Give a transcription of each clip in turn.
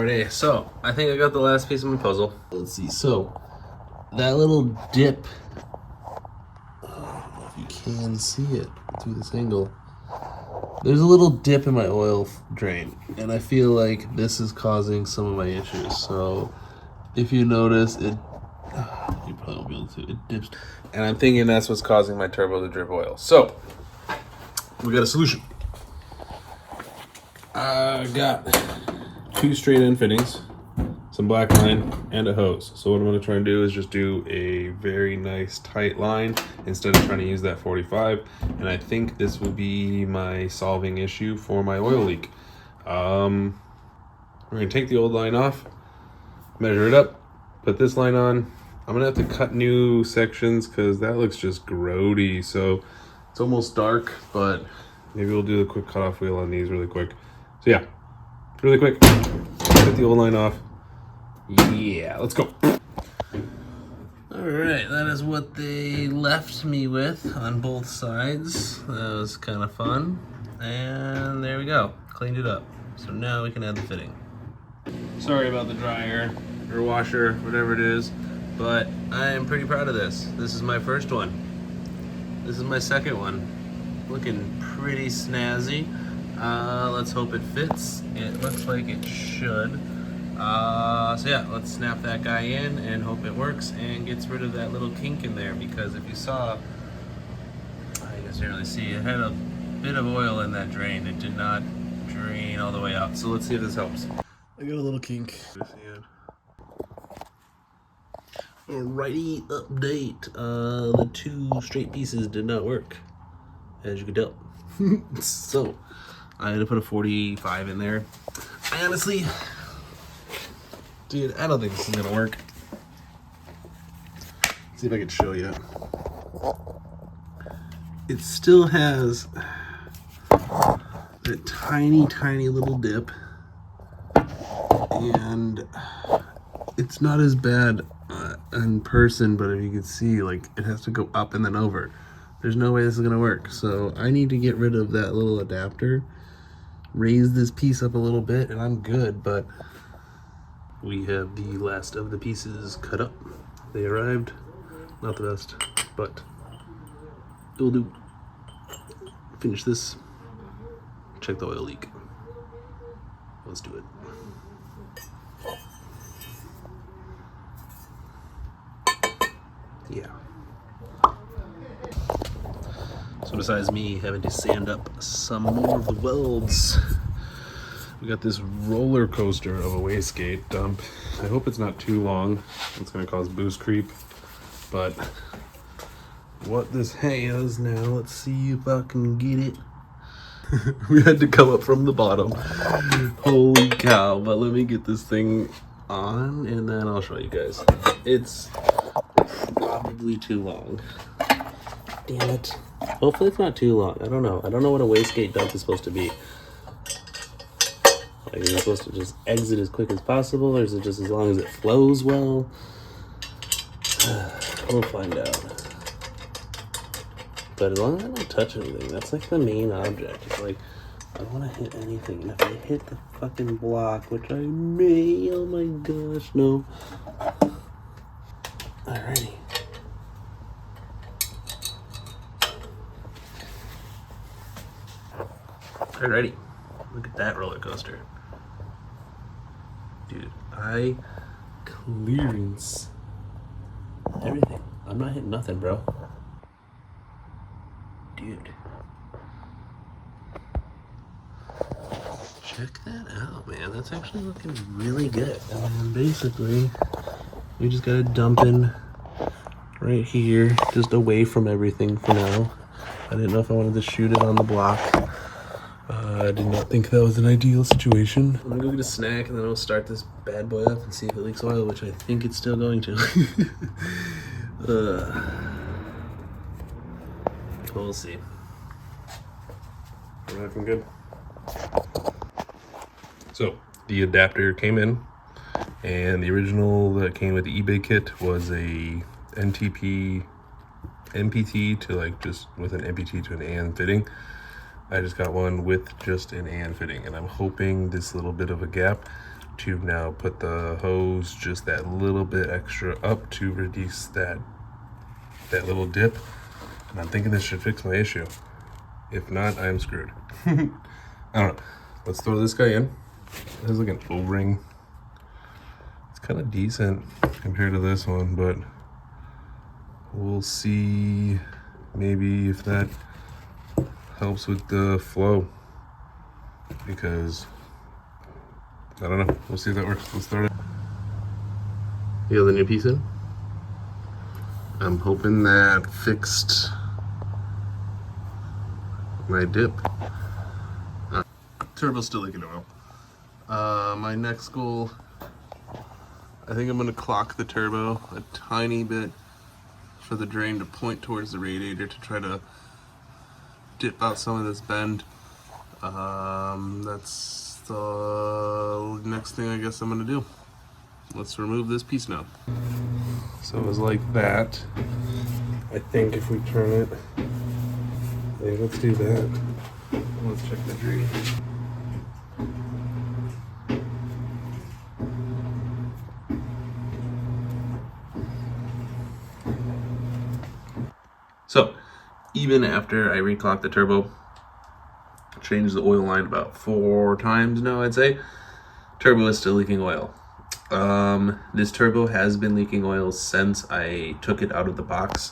Alrighty, so I think I got the last piece of my puzzle. Let's see, so that little dip, I don't know if you can see it through this angle. There's a little dip in my oil drain, and I feel like this is causing some of my issues. So if you notice, you probably won't be able to, it dips. And I'm thinking that's what's causing my turbo to drip oil. So we got a solution. I got 2 straight end fittings, some black line, and a hose. So what I'm going to try and do is just do a very nice tight line instead of trying to use that 45. And I think this will be my solving issue for my oil leak. We're going to take the old line off, measure it up, put this line on. I'm going to have to cut new sections because that looks just grody. So it's almost dark, but maybe we'll do the quick cutoff wheel on these really quick. So yeah, really quick, get the old line off. Yeah, let's go. All right, that is what they left me with on both sides. That was kind of fun. And there we go, cleaned it up. So now we can add the fitting. Sorry about the dryer or washer, whatever it is, but I am pretty proud of this. This is my first one. This is my second one. Looking pretty snazzy. Let's hope it fits. It looks like it should. So yeah, let's snap that guy in and hope it works and gets rid of that little kink in there, because if you saw, I guess you didn't really see, it had a bit of oil in that drain. It did not drain all the way out. So let's see if this helps. I got a little kink. Alrighty, update. The 2 straight pieces did not work, as you can tell. So I had to put a 45 in there. I honestly, dude, I don't think this is gonna work. Let's see if I can show you. It still has that tiny little dip, and it's not as bad in person, but if you can see, like, it has to go up and then over. There's no way this is gonna work. So I need to get rid of that little adapter, raise this piece up a little bit, and I'm good. But we have the last of the pieces cut up. They arrived. Not the best, but it'll do. Finish this. Check the oil leak. Let's do it. Yeah. So besides me having to sand up some more of the welds, we got this roller coaster of a wastegate dump. I hope it's not too long. It's gonna cause boost creep. But what this has now, let's see if I can get it. We had to come up from the bottom. Holy cow, but let me get this thing on and then I'll show you guys. It's probably too long. Damn it. Hopefully it's not too long. I don't know. I don't know what a wastegate dump is supposed to be. Like, is it supposed to just exit as quick as possible, or is it just as long as it flows well? We'll find out. But as long as I don't touch anything, that's like the main object. It's like, I don't want to hit anything. And if I hit the fucking block, which I may, oh my gosh, no. Alrighty. Alrighty. Look at that roller coaster. Dude, I clearance everything. I'm not hitting nothing, bro. Dude. Check that out, man. That's actually looking really good. And basically, we just got a dump in right here, just away from everything for now. I didn't know if I wanted to shoot it on the block. I did not think that was an ideal situation. I'm gonna go get a snack and then I'll start this bad boy up and see if it leaks oil, which I think it's still going to. We'll see. Everything good? So, the adapter came in, and the original that came with the eBay kit was a MPT to, like, just with an MPT to an AN fitting. I just got one with just an AN fitting, and I'm hoping this little bit of a gap to now put the hose just that little bit extra up to reduce that little dip. And I'm thinking this should fix my issue. If not, I'm screwed. I don't know. Let's throw this guy in. This is like an O-ring. It's kind of decent compared to this one, but we'll see maybe if that helps with the flow, because I don't know. We'll see if that works. Let's start it. You got the new piece in? I'm hoping that fixed my dip. Turbo's still leaking oil. My next goal, I think I'm going to clock the turbo a tiny bit for the drain to point towards the radiator to try to dip out some of this bend. That's the next thing I guess I'm going to do. Let's remove this piece now. So it was like that. I think if we turn it, yeah, let's do that. Let's check the drain. So, even after I reclocked the turbo, changed the oil line about 4 times now, I'd say, turbo is still leaking oil. This turbo has been leaking oil since I took it out of the box,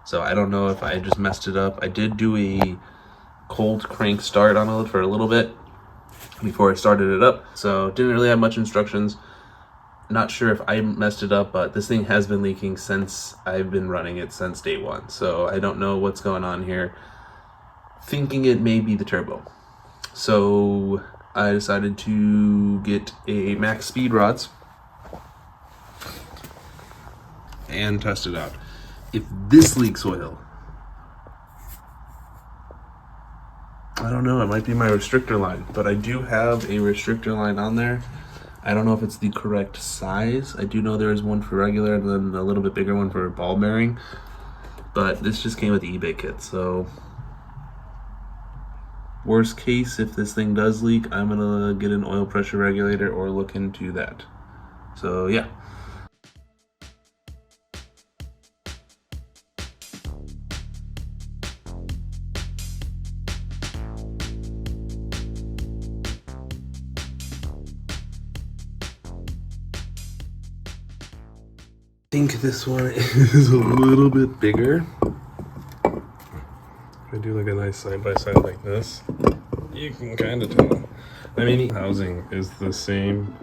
so I don't know if I just messed it up. I did do a cold crank start on it for a little bit before I started it up, so didn't really have much instructions. Not sure if I messed it up, but this thing has been leaking since I've been running it since day one, so I don't know what's going on here. Thinking it may be the turbo. So I decided to get a max speed rods and test it out. If this leaks oil, I don't know, it might be my restrictor line, but I do have a restrictor line on there. I don't know if it's the correct size. I do know there is one for regular and then a little bit bigger one for ball bearing, but this just came with the eBay kit, so worst case, if this thing does leak, I'm gonna get an oil pressure regulator or look into that. So yeah. I think this one is a little bit bigger. If I do like a nice side by side like this, you can kind of tell. I mean, the housing is the same.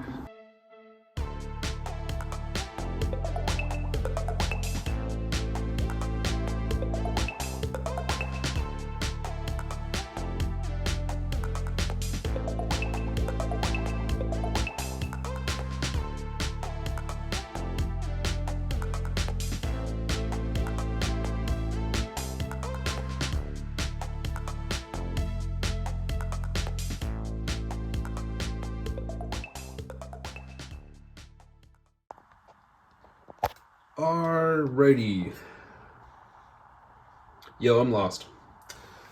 Alrighty. Yo, I'm lost.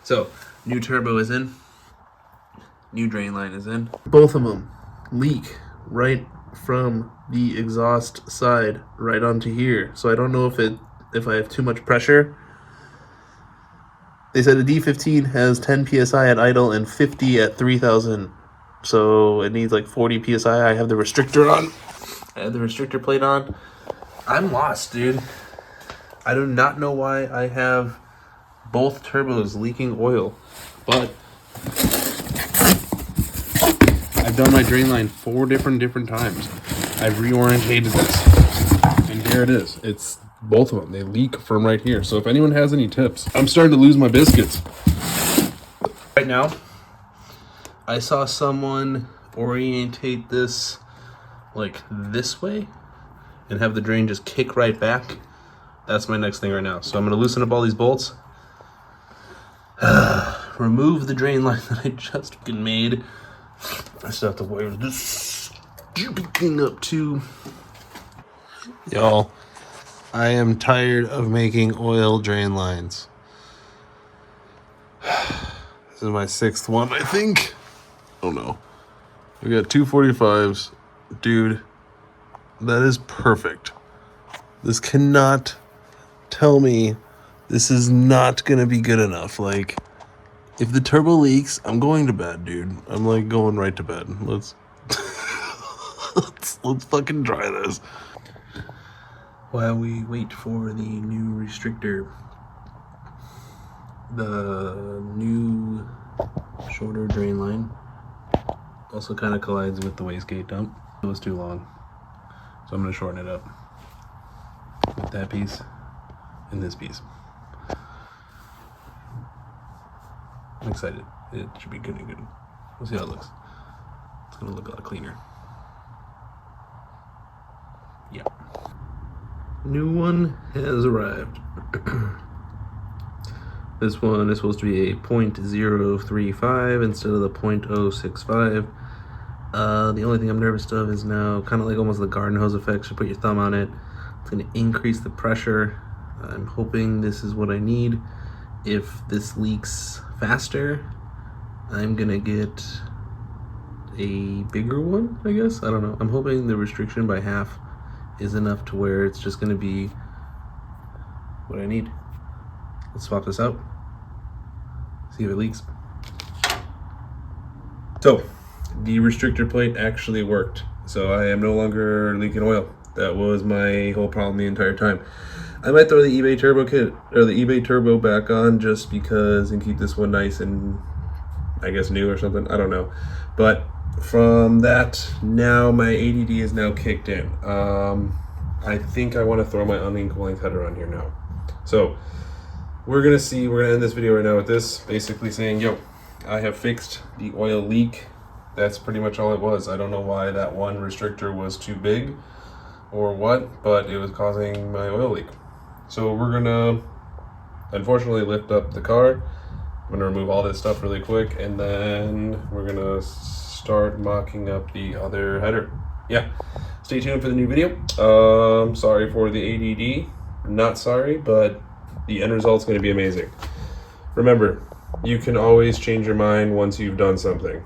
So, new turbo is in. New drain line is in. Both of them leak right from the exhaust side right onto here. So I don't know if I have too much pressure. They said a D15 has 10 psi at idle and 50 at 3000. So it needs like 40 psi. I have the restrictor on. I have the restrictor plate on. I'm lost, dude. I do not know why I have both turbos leaking oil, but I've done my drain line 4 different times. I've reorientated this, and here it is. It's both of them. They leak from right here. So if anyone has any tips, I'm starting to lose my biscuits. Right now, I saw someone orientate this like this way and have the drain just kick right back. That's my next thing right now. So I'm gonna loosen up all these bolts, remove the drain line that I just fucking made. I still have to wire this stupid thing up too. Y'all, I am tired of making oil drain lines. This is my 6th one, I think. Oh no. We got 2 45s, Dude, that is perfect. This cannot tell me this is not gonna be good enough. Like, if the turbo leaks, I'm going to bed, dude. I'm like going right to bed. Let's let's fucking try this. While we wait for the new restrictor, the new shorter drain line also kind of collides with the wastegate dump. It was too long, so I'm going to shorten it up with that piece and this piece. I'm excited. It should be good and good. We'll see how it looks. It's going to look a lot cleaner. Yeah. New one has arrived. This one is supposed to be a 0.035 instead of the 0.065. The only thing I'm nervous of is now kind of like almost the garden hose effect. You put your thumb on it, it's going to increase the pressure. I'm hoping this is what I need. If this leaks faster, I'm going to get a bigger one, I guess. I don't know. I'm hoping the restriction by half is enough to where it's just going to be what I need. Let's swap this out, see if it leaks. So, the restrictor plate actually worked. So I am no longer leaking oil. That was my whole problem the entire time. I might throw the eBay turbo kit, or the eBay turbo back on just because, and keep this one nice and I guess new or something, I don't know. But from that, now my ADD is now kicked in. I think I want to throw my unequal length header on here now. So we're gonna end this video right now with this, basically saying, yo, I have fixed the oil leak. That's pretty much all it was. I don't know why that one restrictor was too big or what, but it was causing my oil leak. So we're gonna unfortunately lift up the car. I'm gonna remove all this stuff really quick, and then we're gonna start mocking up the other header. Yeah, stay tuned for the new video. Sorry for the ADD. Not sorry, but the end result's gonna be amazing. Remember, you can always change your mind once you've done something.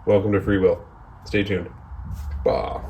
Welcome to free will. Stay tuned. Bye.